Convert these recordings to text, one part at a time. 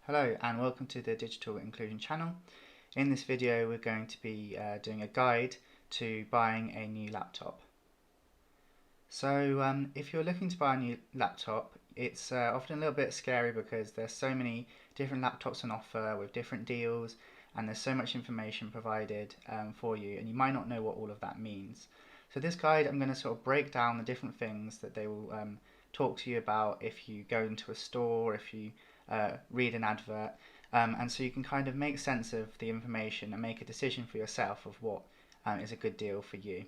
Hello and welcome to the Digital Inclusion channel. In this video we're going to be doing a guide to buying a new laptop. So if you're looking to buy a new laptop, it's often a little bit scary because there's so many different laptops on offer with different deals, and there's so much information provided for you, and you might not know what all of that means. So this guide, I'm going to sort of break down the different things that they will talk to you about if you go into a store, if you read an advert, and so you can kind of make sense of the information and make a decision for yourself of what is a good deal for you.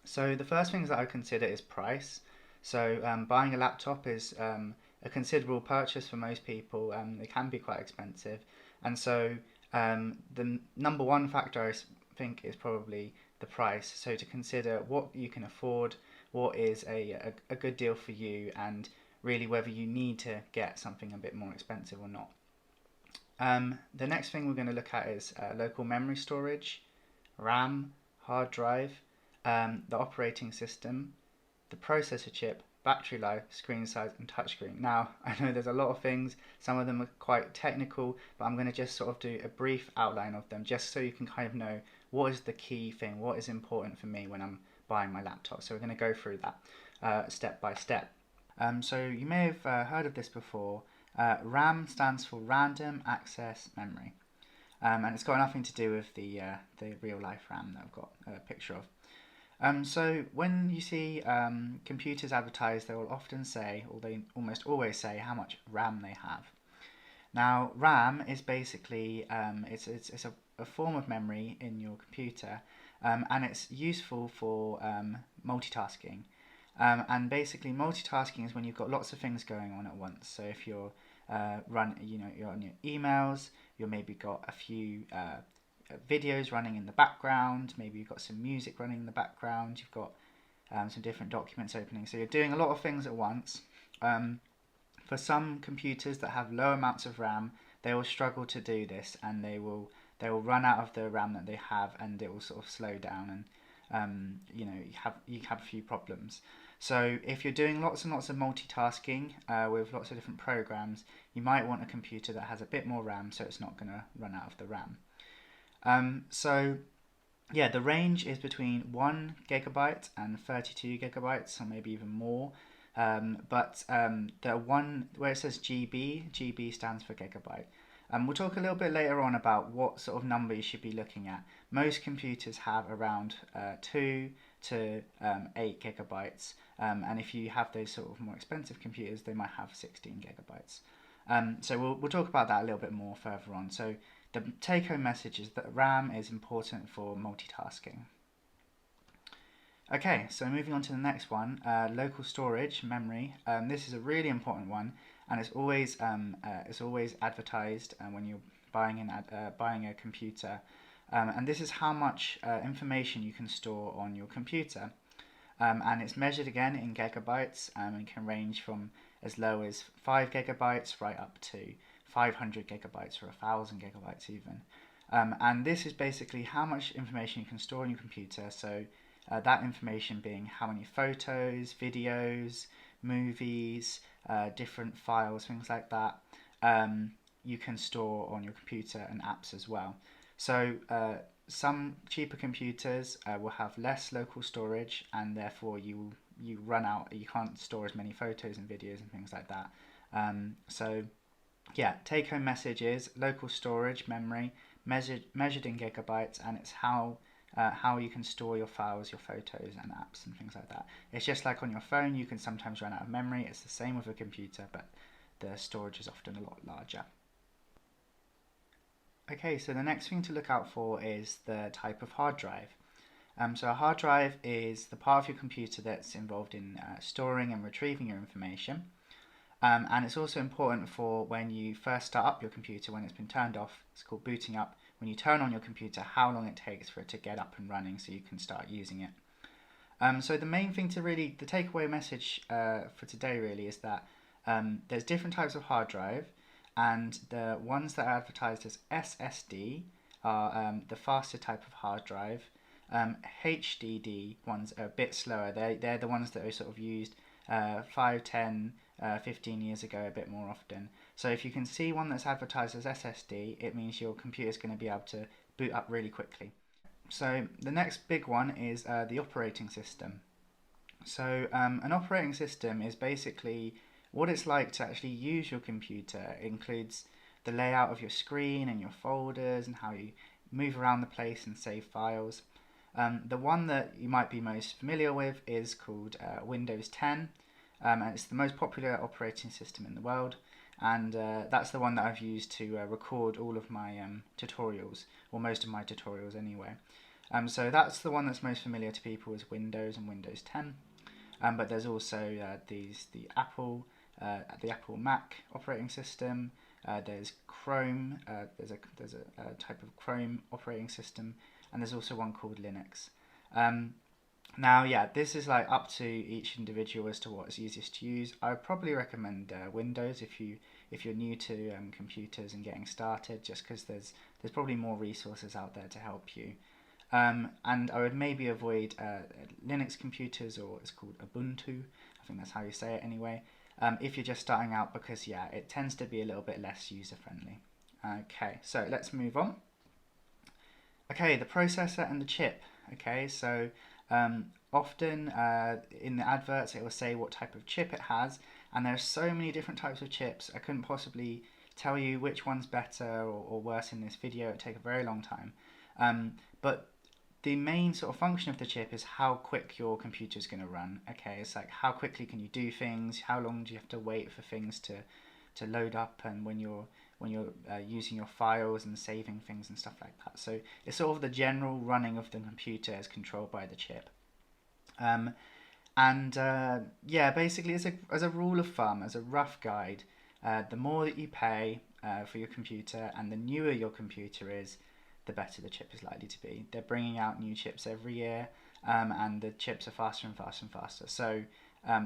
So the first things that I consider is price. So buying a laptop is a considerable purchase for most people. It can be quite expensive, and so the number one factor I think is probably the price. So to consider what you can afford, what is a good deal for you, and really whether you need to get something a bit more expensive or not. The next thing we're going to look at is local memory storage, RAM, hard drive, the operating system, the processor chip, battery life, screen size, and touchscreen. Now, I know there's a lot of things, some of them are quite technical, but I'm going to just sort of do a brief outline of them just so you can kind of know what is the key thing, what is important for me when I'm buying my laptop. So we're going to go through that step by step. So you may have heard of this before. RAM stands for Random Access Memory, and it's got nothing to do with the real life RAM that I've got a picture of. So when you see computers advertised, they will often say, or they almost always say, how much RAM they have. Now, RAM is basically it's a form of memory in your computer, and it's useful for multitasking. And basically, multitasking is when you've got lots of things going on at once. So if you're you're on your emails, you've maybe got a few videos running in the background. Maybe you've got some music running in the background. You've got some different documents opening. So you're doing a lot of things at once. For some computers that have low amounts of RAM, they will struggle to do this, and they will run out of the RAM that they have, and it will sort of slow down, and you have a few problems. So if you're doing lots and lots of multitasking with lots of different programs, you might want a computer that has a bit more RAM, so it's not going to run out of the RAM. So yeah, the range is between 1 gigabyte and 32 gigabytes, or maybe even more. But the one where it says GB stands for gigabyte. We'll talk a little bit later on about what sort of number you should be looking at. Most computers have around 2 to 8 gigabytes, and if you have those sort of more expensive computers, they might have 16 gigabytes. So we'll talk about that a little bit more further on. So the take-home message is that RAM is important for multitasking. Okay, so moving on to the next one, local storage memory. This is a really important one, and it's always advertised when you're buying a computer. And this is how much information you can store on your computer. And it's measured again in gigabytes, and can range from as low as 5 gigabytes right up to 500 gigabytes or 1,000 gigabytes even. And this is basically how much information you can store on your computer. So that information being how many photos, videos, movies, different files, things like that, you can store on your computer, and apps as well. So some cheaper computers will have less local storage, and therefore you run out, you can't store as many photos and videos and things like that. So yeah, take home message is local storage memory measured in gigabytes, and it's how you can store your files, your photos and apps and things like that. It's just like on your phone, you can sometimes run out of memory. It's the same with a computer, but the storage is often a lot larger. Okay, so the next thing to look out for is the type of hard drive. So a hard drive is the part of your computer that's involved in storing and retrieving your information. And it's also important for when you first start up your computer, when it's been turned off. It's called booting up. When you turn on your computer, how long it takes for it to get up and running so you can start using it. So the main thing the takeaway message for today really is that there's different types of hard drive, and the ones that are advertised as SSD are the faster type of hard drive. HDD ones are a bit slower. They're the ones that are sort of used 5, 10, 15 years ago a bit more often. So if you can see one that's advertised as SSD, it means your computer is going to be able to boot up really quickly. So the next big one is the operating system. So an operating system is basically what it's like to actually use your computer. It includes the layout of your screen and your folders and how you move around the place and save files. The one that you might be most familiar with is called Windows 10, and it's the most popular operating system in the world. And that's the one that I've used to record all of my tutorials, or most of my tutorials anyway. So that's the one that's most familiar to people, is Windows and Windows 10. But there's also the Apple Mac operating system. There's Chrome. There's a type of Chrome operating system, and there's also one called Linux. Now, yeah, this is like up to each individual as to what is easiest to use. I would probably recommend Windows if you're new to computers and getting started, just because there's probably more resources out there to help you. And I would maybe avoid Linux computers, or it's called Ubuntu. I think that's how you say it anyway. If you're just starting out, because yeah, it tends to be a little bit less user friendly. Okay, so let's move on. Okay, the processor and the chip. Okay, so often in the adverts it will say what type of chip it has, and there's so many different types of chips. I couldn't possibly tell you which one's better or worse in this video. It'd take a very long time. But the main sort of function of the chip is how quick your computer is going to run. Okay, it's like how quickly can you do things, how long do you have to wait for things to load up, and when you're using your files and saving things and stuff like that. So it's sort of the general running of the computer is controlled by the chip. Yeah, basically as a rule of thumb, as a rough guide, the more that you pay for your computer and the newer your computer is, the better the chip is likely to be. They're bringing out new chips every year, and the chips are faster and faster and faster. So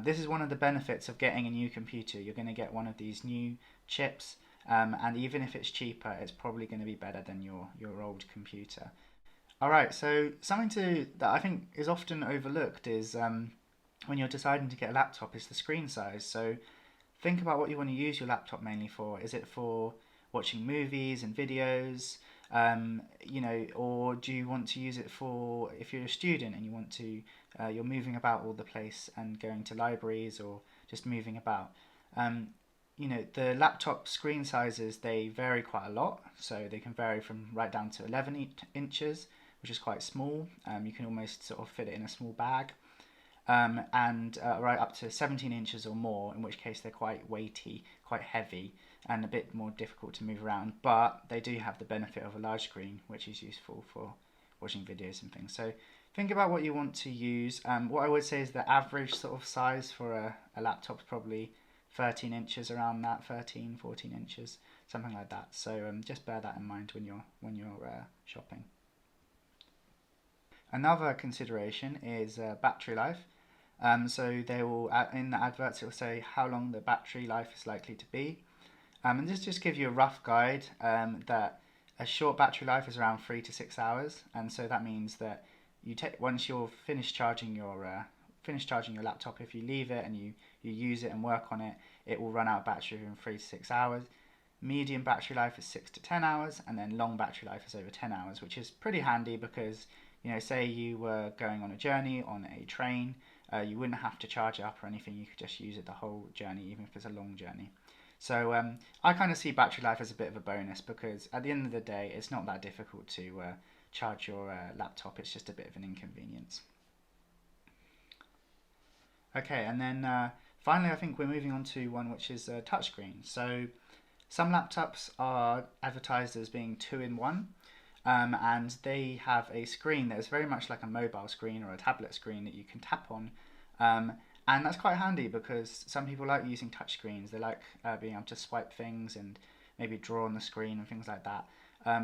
this is one of the benefits of getting a new computer. You're going to get one of these new chips, and even if it's cheaper, it's probably going to be better than your old computer. Alright, so something that I think is often overlooked is when you're deciding to get a laptop, is the screen size. So think about what you want to use your laptop mainly for. Is it for watching movies and videos? Or do you want to use it for, if you're a student and you want to, you're moving about all the place and going to libraries or just moving about. The laptop screen sizes, they vary quite a lot. So they can vary from right down to 11 inches, which is quite small. You can almost sort of fit it in a small bag. And right up to 17 inches or more, in which case they're quite weighty, quite heavy, and a bit more difficult to move around, but they do have the benefit of a large screen, which is useful for watching videos and things. So think about what you want to use. What I would say is the average sort of size for a laptop is probably 13 inches, around that, 13, 14 inches, something like that. So just bear that in mind when you're shopping. Another consideration is battery life. So they will, in the adverts, it will say how long the battery life is likely to be. And this just gives you a rough guide that a short battery life is around 3 to 6 hours, and so that means that once you're finished charging your laptop, if you leave it and you use it and work on it, it will run out of battery in 3 to 6 hours. Medium battery life is 6 to 10 hours, and then long battery life is over 10 hours, which is pretty handy because, say you were going on a journey on a train, you wouldn't have to charge it up or anything. You could just use it the whole journey, even if it's a long journey. So I kind of see battery life as a bit of a bonus, because at the end of the day, it's not that difficult to charge your laptop. It's just a bit of an inconvenience. Okay, and then finally, I think we're moving on to one which is touchscreen. So some laptops are advertised as being 2-in-1, and they have a screen that is very much like a mobile screen or a tablet screen that you can tap on. And that's quite handy because some people like using touch screens. They like being able to swipe things and maybe draw on the screen and things like that.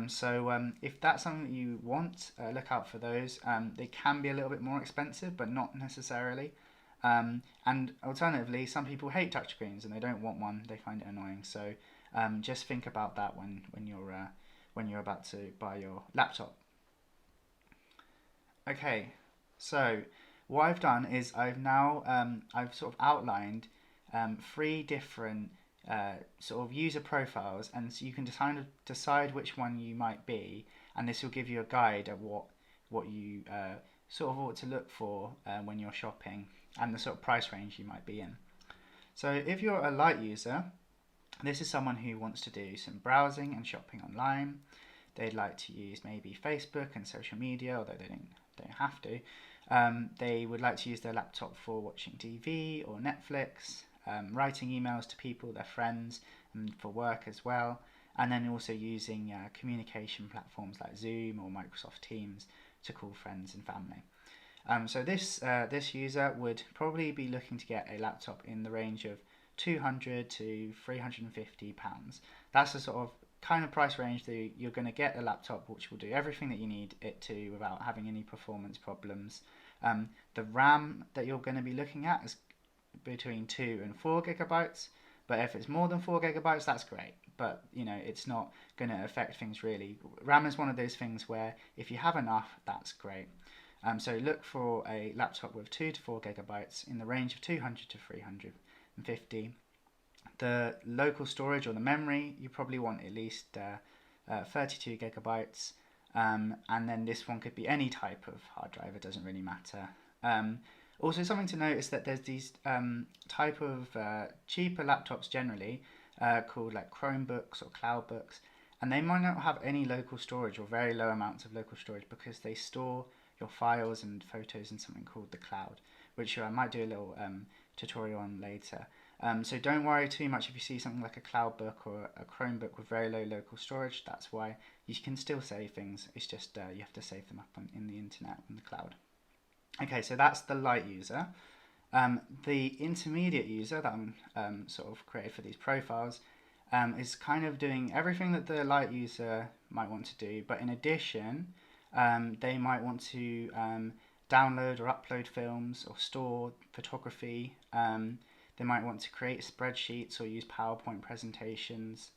So if that's something that you want, look out for those. They can be a little bit more expensive, but not necessarily. And alternatively, some people hate touchscreens and they don't want one. They find it annoying. So just think about that when you're about to buy your laptop. Okay, so what I've done is I've sort of outlined three different sort of user profiles, and so you can decide which one you might be, and this will give you a guide of what you sort of ought to look for when you're shopping, and the sort of price range you might be in. So if you're a light user, this is someone who wants to do some browsing and shopping online. They'd like to use maybe Facebook and social media, although they don't have to. They would like to use their laptop for watching TV or Netflix, writing emails to people, their friends, and for work as well. And then also using communication platforms like Zoom or Microsoft Teams to call friends and family. So this user would probably be looking to get a laptop in the range of £200 to £350. That's the sort of kind of price range that you're going to get a laptop which will do everything that you need it to without having any performance problems. The RAM that you're going to be looking at is between 2 and 4 gigabytes, but if it's more than 4 gigabytes, that's great. But it's not going to affect things really. RAM is one of those things where if you have enough, that's great. So look for a laptop with 2 to 4 gigabytes in the range of 200 to 350. The local storage or the memory, you probably want at least 32 gigabytes. And then this one could be any type of hard drive, it doesn't really matter. Also, something to note is that there's these type of cheaper laptops generally called like Chromebooks or Cloudbooks, and they might not have any local storage or very low amounts of local storage because they store your files and photos in something called the cloud, which I might do a little tutorial on later. So don't worry too much if you see something like a Cloudbook or a Chromebook with very low local storage. That's why you can still save things. It's just you have to save them up in the internet in the cloud. Okay, so that's the light user. The intermediate user that I'm sort of created for these profiles is kind of doing everything that the light user might want to do, but in addition, they might want to download or upload films or store photography. They might want to create spreadsheets or use PowerPoint presentations,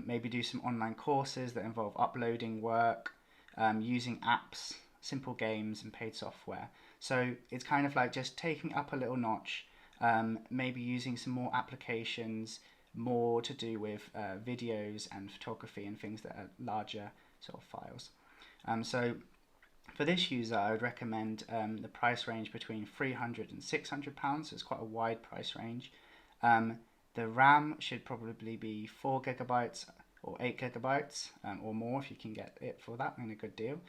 maybe do some online courses that involve uploading work, using apps, simple games and paid software. So it's kind of like just taking up a little notch, maybe using some more applications, more to do with videos and photography and things that are larger sort of files. So for this user, I would recommend the price range between £300 and £600, so it's quite a wide price range. The RAM should probably be 4 gigabytes or 8 gigabytes or more if you can get it for that in a good deal.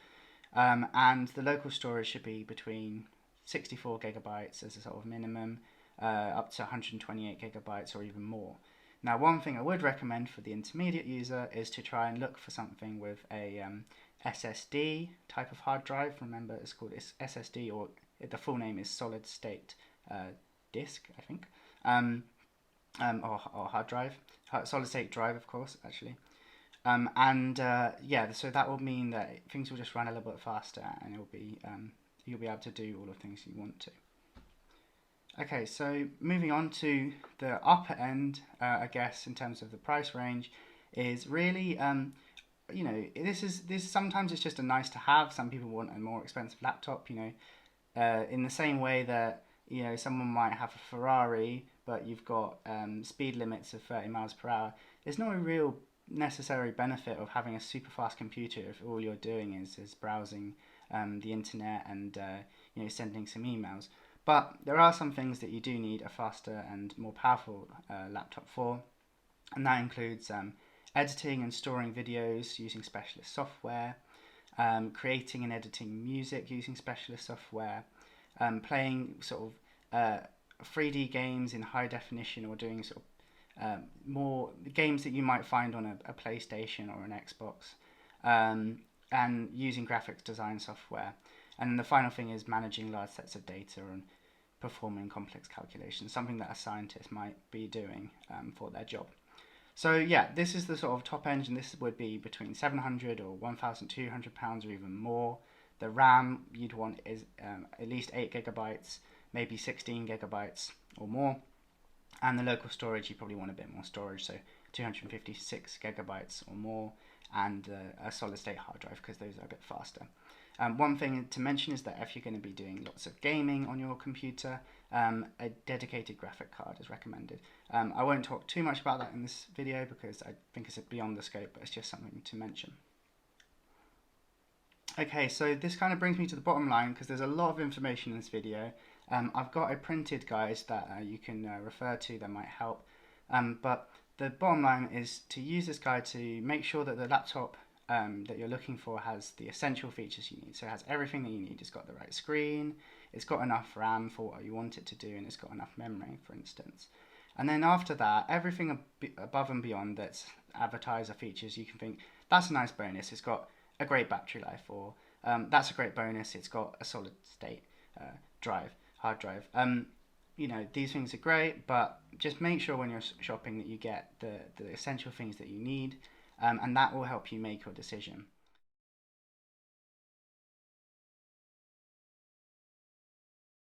And the local storage should be between 64 gigabytes as a sort of minimum, up to 128 gigabytes or even more. Now, one thing I would recommend for the intermediate user is to try and look for something with a SSD type of hard drive. Remember, it's called SSD, or the full name is solid state disk, I think, or hard drive, solid state drive, of course, actually. So that will mean that things will just run a little bit faster, and it'll be you'll be able to do all the things you want to. Okay, so moving on to the upper end, I guess in terms of the price range, is really this sometimes it's just a nice to have. Some people want a more expensive laptop, in the same way that someone might have a Ferrari, but you've got speed limits of 30 miles per hour. There's no real necessary benefit of having a super fast computer if all you're doing is browsing the internet and sending some emails. But there are some things that you do need a faster and more powerful laptop for, and that includes editing and storing videos using specialist software, creating and editing music using specialist software, playing sort of 3D games in high definition, or doing sort of more games that you might find on a PlayStation or an Xbox, and using graphics design software. And the final thing is managing large sets of data and performing complex calculations, something that a scientist might be doing for their job. So yeah, this is the sort of top end, and this would be between £700 or £1,200 or even more. The RAM you'd want is at least 8 gigabytes, maybe 16 gigabytes or more. And the local storage, you probably want a bit more storage, so 256 gigabytes or more, and a solid state hard drive, because those are a bit faster. One thing to mention is that if you're going to be doing lots of gaming on your computer, a dedicated graphic card is recommended. I won't talk too much about that in this video because I think it's beyond the scope, but it's just something to mention. Okay, so this kind of brings me to the bottom line because there's a lot of information in this video. I've got a printed guide that you can refer to that might help. But the bottom line is to use this guide to make sure that the laptop that you're looking for has the essential features you need. So it has everything that you need. It's got the right screen, it's got enough RAM for what you want it to do, and it's got enough memory, for instance. And then after that, everything above and beyond that's advertised or features, you can think, that's a nice bonus. It's got a great battery life, or that's a great bonus. It's got a solid state hard drive. These things are great, but just make sure when you're shopping that you get the essential things that you need, and that will help you make your decision.